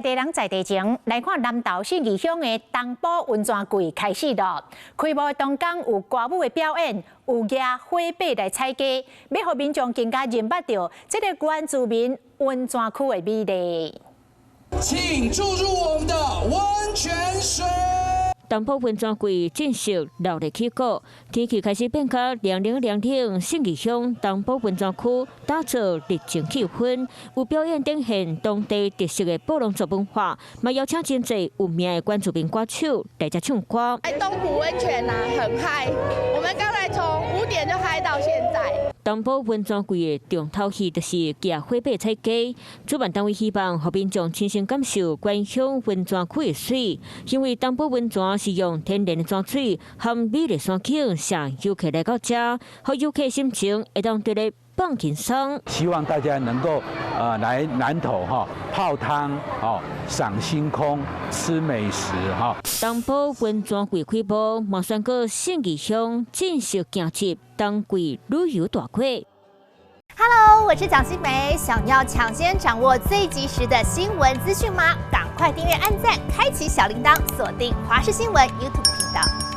地人在地情，来看南投信义乡的东埔温泉柜开始了。开幕当天有歌舞的表演，有举火把来采鸡，要让民众更加认捌到这个原住民温泉区的美丽。请注入我们的温泉水。 东埔温泉柜正式落入起果，天气开始变较凉冷，信义乡东埔温泉区打造热情气氛，有表演展现当地特色的布农族文化，嘛邀请真侪有名的原住民歌手来这唱歌。东埔温泉啊，很嗨，我们刚才从5点就嗨到现在。 东埔温泉柜的重头戏就是举火把采鸡，主办单位希望让民众亲身感受原乡温泉区的水，因为东埔温泉是用天然的泉水和美丽山景，让游客来到这，让游客心情会当对咧放轻松。希望大家能够来南投泡汤赏星空、吃美食东埔温泉柜开幕，马上过信义乡正式行入冬季旅游大季。 Hello， 我是蒋欣梅。想要抢先掌握最及时的新闻资讯吗？赶快订阅、按赞、开启小铃铛，锁定华视新闻 YouTube 频道。